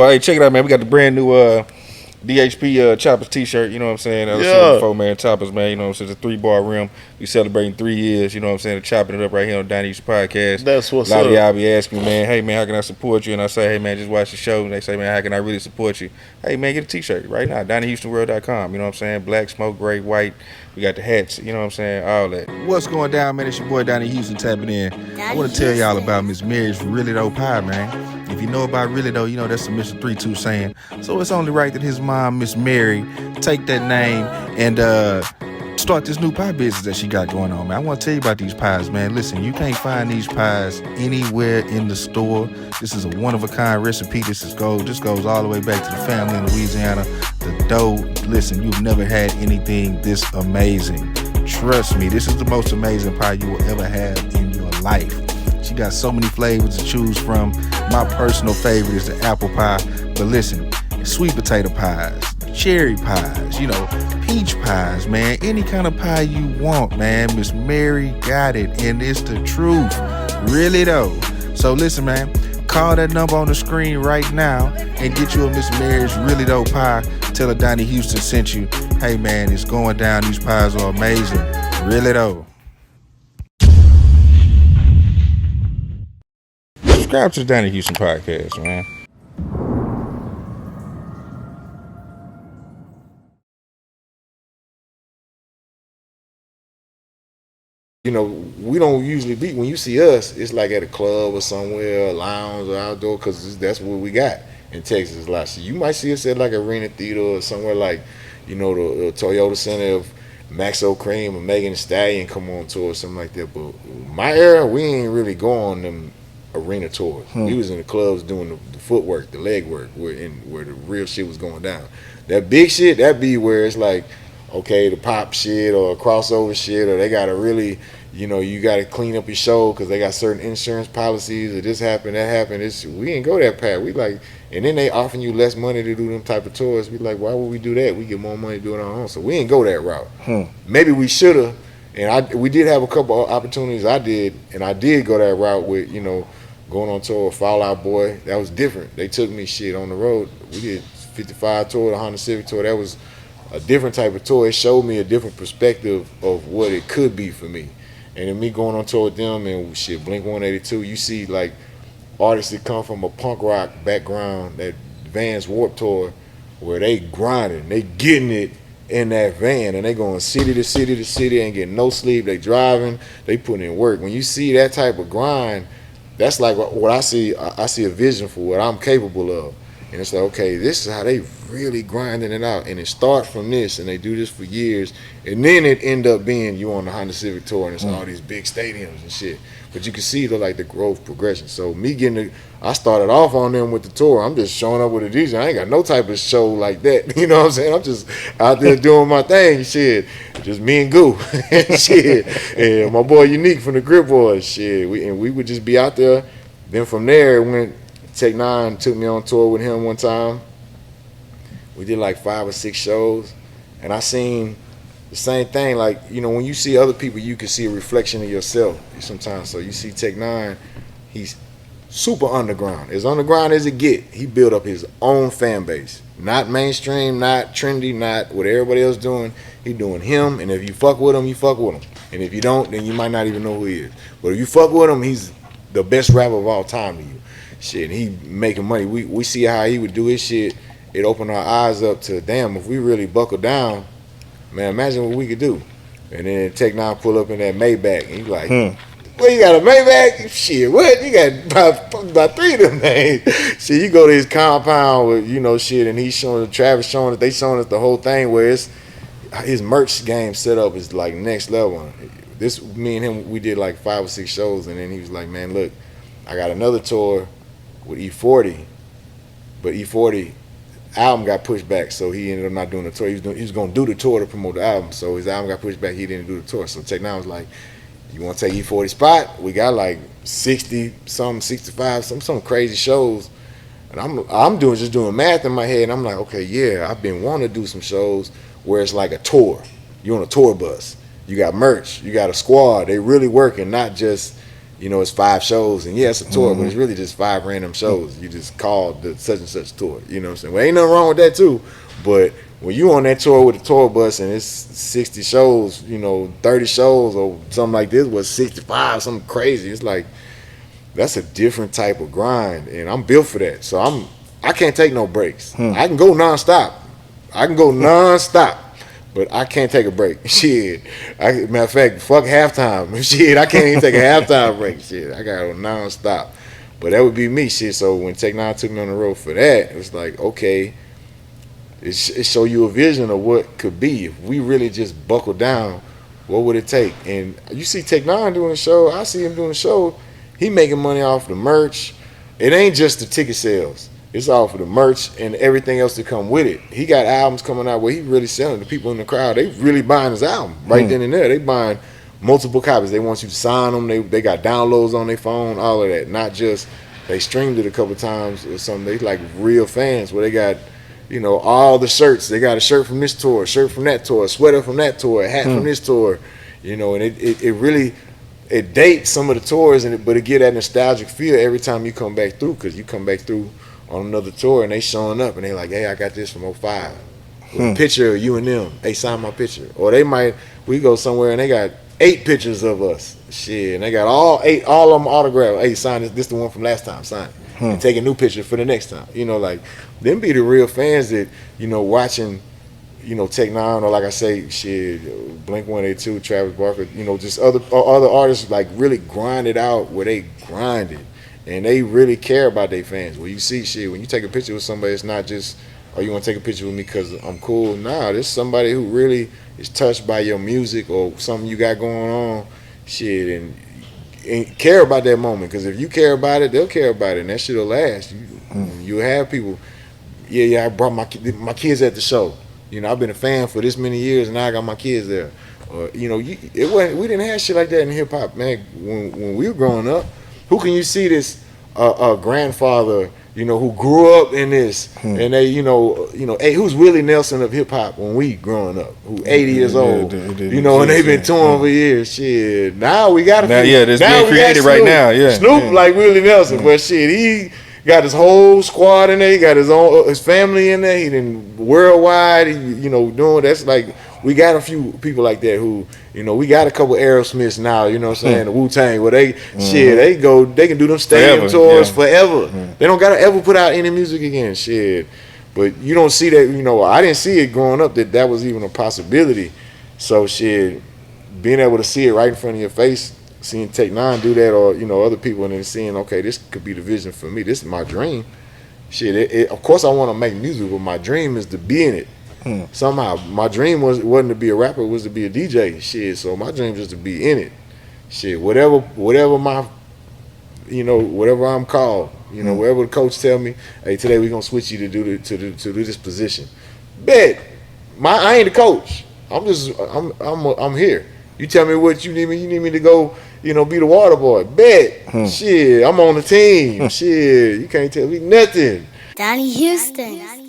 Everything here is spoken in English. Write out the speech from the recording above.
Well, hey, check it out, man. We got the brand new DHP Choppers t-shirt, you know what I'm saying? That was Yeah, 4-man Choppers, man, you know what I'm saying? It's a 3-bar rim. We celebrating 3 years, you know what I'm saying? Chopping it up right here on Donnie Houston Podcast. that's A what's lot of up. y'all be asking me, man, hey, man, how can I support you? And I say, hey, man, just watch the show. And they say, man, how can I really support you? Hey, man, get a t-shirt right now, DonnieHoustonWorld.com, you know what I'm saying? Black, smoke, gray, white. We got the hats, you know what I'm saying? All that. What's going down, man? It's your boy, Donnie Houston, tapping in. I want to tell y'all about Miss Mary's Really Though Pie, man. If you know about Really Though, you know that's a Mr. 32 saying. So it's only right that his mom, Miss Mary, take that name and start this new pie business that she got going on, man. I want to tell you about these pies, man. Listen, you can't find these pies anywhere in the store. This is a one-of-a-kind recipe. This is gold. This goes all the way back to the family in Louisiana. The dough, listen, you've never had anything this amazing. Trust me, this is the most amazing pie you will ever have in your life. She got so many flavors to choose from. My personal favorite is the apple pie. But listen, sweet potato pies, cherry pies, you know, peach pies, man. Any kind of pie you want, man. Miss Mary got it, and it's the truth. Really though. So listen, man, call that number on the screen right now and get you a Miss Mary's Really Though pie. Tell her Donnie Houston sent you. Hey, man, it's going down. These pies are amazing. Really though. Subscribe to the Donnie Houston Podcast, man. We don't usually be, when you see us, it's like at a club or somewhere, a lounge or outdoor, because that's what we got in Texas a lot. So you might see us at like Arena Theater or somewhere like, the Toyota Center of Maxo Cream or Megan Thee Stallion come on tour or something like that. But my era, we ain't really go on them arena tours. We was in the clubs doing the footwork, the leg work, where the real shit was going down. That big shit, that be where it's like, okay, the pop shit or crossover shit, or they gotta really, you gotta clean up your show because they got certain insurance policies, or this happened, that happened. We ain't go that path. We like, and then they offering you less money to do them type of tours. We like, why would we do that? We get more money to do it on our own. So we ain't go that route. Maybe we shoulda, and we did have a couple of opportunities. I did go that route with, going on tour with Fall Out Boy. That was different. They took me shit on the road. We did 55 tour, the Honda Civic tour. That was a different type of tour. It showed me a different perspective of what it could be for me. And then me going on tour with them and shit, Blink 182, you see like artists that come from a punk rock background, that Vans Warped Tour, where they grinding, they getting it in that van, and they going city to city to city, ain't getting no sleep, they driving, they putting in work. When you see that type of grind, that's like what I see. I see a vision for what I'm capable of. And it's like, okay, this is how they really grinding it out. And it starts from this, and they do this for years. And then it end up being you on the Honda Civic Tour, and it's all these big stadiums and shit. But you can see the growth progression. So I started off on them with the tour. I'm just showing up with a DJ. I ain't got no type of show like that. You know what I'm saying? I'm just out there doing my thing, shit. Just me and Goo, shit. And my boy Unique from the Grip Boys, shit. We would just be out there. Then from there, it went. Tech N9ne took me on tour with him one time. We did like 5 or 6 shows, and I seen the same thing. Like, when you see other people, you can see a reflection of yourself sometimes. So you see Tech N9ne, he's super underground, as underground as it get. He built up his own fan base, not mainstream, not trendy, not what everybody else doing. He doing him, and if you fuck with him, you fuck with him, and if you don't, then you might not even know who he is. But if you fuck with him, he's the best rapper of all time to you. Shit, he making money. We see how he would do his shit. It opened our eyes up to, damn, if we really buckle down, man, imagine what we could do. And then Tech N9ne pull up in that Maybach, and he's like, well, you got a Maybach? Shit, what? You got about 3 of them names. Shit, you go to his compound with, shit, and he's showing, Travis showing us, they showing us the whole thing where it's, his merch game set up is like next level. Me and him, we did like 5 or 6 shows, and then he was like, man, look, I got another tour with E40, but E40 album got pushed back, so he ended up not doing the tour. He was going to do the tour to promote the album, so his album got pushed back. He didn't do the tour. So Tech N9ne was like, you want to take E40 spot? We got like 60 some 65 some crazy shows, and I'm just doing math in my head, and I'm like, okay, yeah, I've been wanting to do some shows where it's like a tour. You're on a tour bus, you got merch, you got a squad, they really working, not just it's 5 shows, and yeah, it's a tour, but it's really just 5 random shows. You just called the such and such tour. You know what I'm saying? Well, ain't nothing wrong with that too, but when you on that tour with a tour bus and it's 60 shows, 30 shows or something like this was 65, something crazy. It's like that's a different type of grind, and I'm built for that. So I can't take no breaks. I can go nonstop. But I can't take a break. Shit. Matter of fact, fuck halftime. Shit, I can't even take a halftime break. Shit, I got to nonstop. But that would be me. Shit. So when Tech N9ne took me on the road for that, it was like, okay, it show you a vision of what could be if we really just buckle down. What would it take? And you see Tech N9ne doing a show. I see him doing a show. He making money off the merch. It ain't just the ticket sales. It's all for the merch and everything else to come with it. He got albums coming out where he really selling. The people in the crowd, they really buying his album right then and there. They buying multiple copies. They want you to sign them. They got downloads on their phone, all of that. Not just they streamed it a couple times or something. They like real fans where they got, all the shirts. They got a shirt from this tour, a shirt from that tour, a sweater from that tour, a hat from this tour. And it really it dates some of the tours, but it get that nostalgic feel every time you come back through, because you come back through on another tour and they showing up and they like, hey, I got this from '05. With a picture of you and them. Hey, sign my picture. Or we go somewhere and they got 8 pictures of us. Shit. And they got all of them autographed. Hey, sign this. This the one from last time. Sign it. And take a new picture for the next time. Them be the real fans that, watching, Tech N9ne, or like I say, shit, Blink-182, Travis Barker, just other artists like really grind it out where they grind it. And they really care about their fans. Well, you see shit, when you take a picture with somebody, it's not just, oh, you want to take a picture with me because I'm cool. Nah, there's somebody who really is touched by your music or something you got going on, shit, and care about that moment. Because if you care about it, they'll care about it, and that shit'll last. You have people, I brought my kids at the show. I've been a fan for this many years, and now I got my kids there. We didn't have shit like that in hip hop, man. When we were growing up, who can you see this grandfather, who grew up in this, and they, hey, who's Willie Nelson of hip hop when we growing up, who 80 years old, and they've been touring for years. Shit, now we got that's being created right now. Yeah, Snoop like Willie Nelson, but shit, he got his whole squad in there. He got his family in there. He done worldwide. Doing that's like. We got a few people like that who, we got a couple Aerosmiths now, the Wu-Tang, where they can do them stadium tours forever. They don't gotta ever put out any music again, shit. But you don't see that, I didn't see it growing up that was even a possibility. So shit, being able to see it right in front of your face, seeing Tech N9ne do that, or other people, and then seeing, okay, this could be the vision for me. This is my dream. Shit, of course I want to make music, but my dream is to be in it. Somehow my dream wasn't to be a rapper, it was to be a DJ. Shit, so my dream is to be in it. Shit, whatever my, whatever I'm called, wherever the coach tell me, hey, today we're gonna switch you to do this position. Bet, I ain't the coach. I'm here. You tell me what you need me. You need me to go, be the water boy. Bet, shit, I'm on the team. Shit, you can't tell me nothing. Donnie Houston.